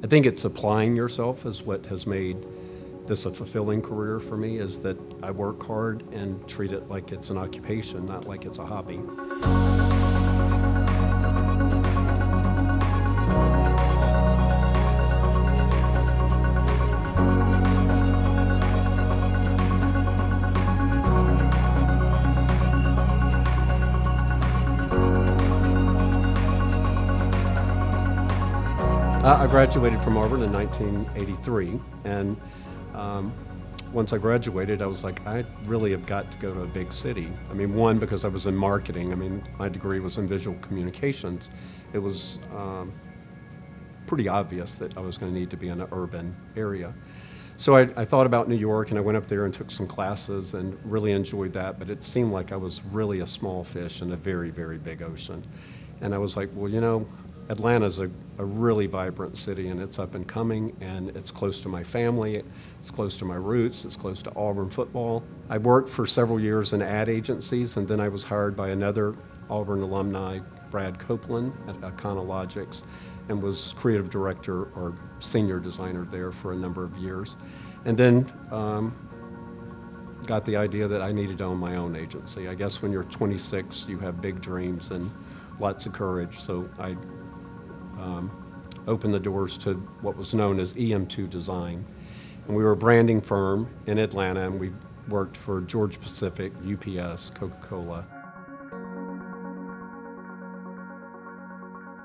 I think it's applying yourself is what has made this a fulfilling career for me, is that I work hard and treat it like it's an occupation, not like it's a hobby. I graduated from Auburn in 1983, and once I graduated, I was like, I really have got to go to a big city. I mean, one, because I was in marketing. I mean, my degree was in visual communications. It was pretty obvious that I was going to need to be in an urban area. So I thought about New York, and I went up there and took some classes and really enjoyed that, but it seemed like I was really a small fish in a very, very big ocean. And I was like, well, you know, Atlanta's a really vibrant city, and it's up and coming, and it's close to my family, it's close to my roots, it's close to Auburn football. I worked for several years in ad agencies, and then I was hired by another Auburn alumni, Brad Copeland, at Econologics, and was creative director or senior designer there for a number of years. And then got the idea that I needed to own my own agency. I guess when you're 26, you have big dreams and lots of courage, so I opened the doors to what was known as EM2 Design. And we were a branding firm in Atlanta, and we worked for Georgia Pacific, UPS, Coca-Cola.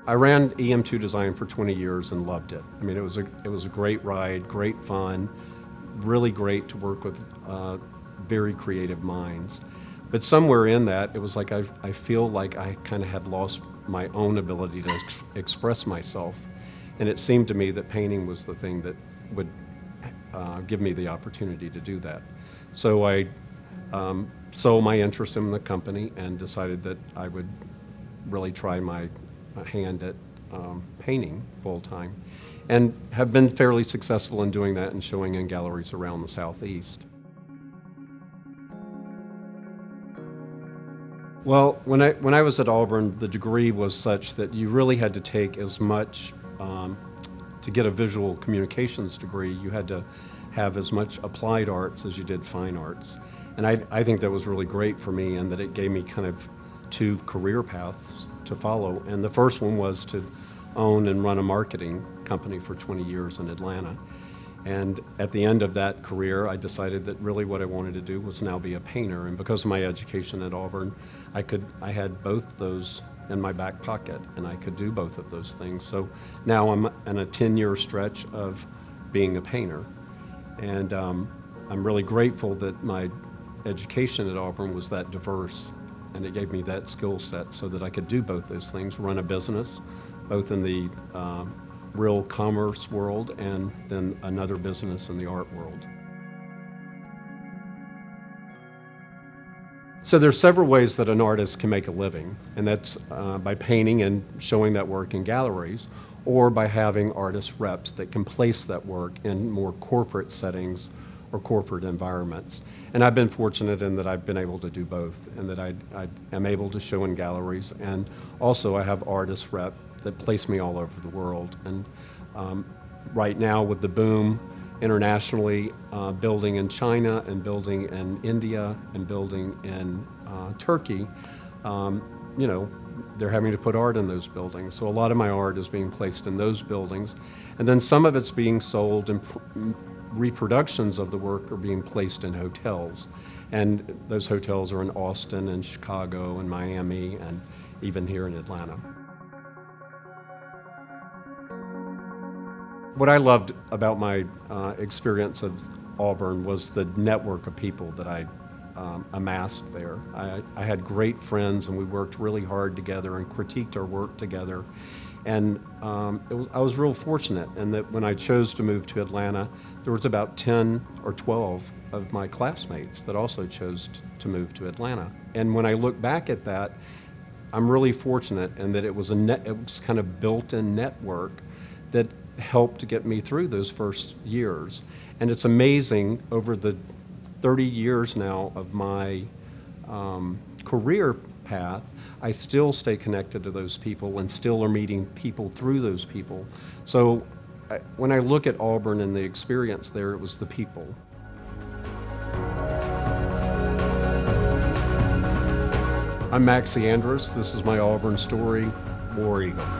I ran EM2 Design for 20 years and loved it. I mean, it was a great ride, great fun, really great to work with very creative minds. But somewhere in that, it was like I feel like I kind of had lost my own ability to express myself. And it seemed to me that painting was the thing that would give me the opportunity to do that. So I sold my interest in the company and decided that I would really try my hand at painting full time, and have been fairly successful in doing that and showing in galleries around the Southeast. Well, when I was at Auburn, the degree was such that you really had to take as much, to get a visual communications degree, you had to have as much applied arts as you did fine arts. And I think that was really great for me, and that it gave me kind of two career paths to follow. And the first one was to own and run a marketing company for 20 years in Atlanta. And at the end of that career, I decided that really what I wanted to do was now be a painter. And because of my education at Auburn, I had both those in my back pocket, and I could do both of those things. So now I'm in a 10-year stretch of being a painter. And I'm really grateful that my education at Auburn was that diverse, and it gave me that skill set so that I could do both those things, run a business, both in the real commerce world and then another business in the art world. So there's several ways that an artist can make a living, and that's by painting and showing that work in galleries, or by having artist reps that can place that work in more corporate settings or corporate environments. And I've been fortunate in that I've been able to do both, and that I am able to show in galleries, and also I have artist rep that place me all over the world. And right now, with the boom internationally, building in China and building in India and building in Turkey, you know, they're having to put art in those buildings. So a lot of my art is being placed in those buildings, and then some of it's being sold, and reproductions of the work are being placed in hotels. And those hotels are in Austin and Chicago and Miami and even here in Atlanta. What I loved about my experience of Auburn was the network of people that I amassed there. I had great friends, and we worked really hard together and critiqued our work together. And I was real fortunate in that when I chose to move to Atlanta, there was about 10 or 12 of my classmates that also chose to move to Atlanta. And when I look back at that, I'm really fortunate in that it was kind of built-in network that helped to get me through those first years. And it's amazing, over the 30 years now of my career path, I still stay connected to those people and still are meeting people through those people. So when I look at Auburn and the experience there, it was the people. I'm Maxey Andress. This is My Auburn Story. War Eagle.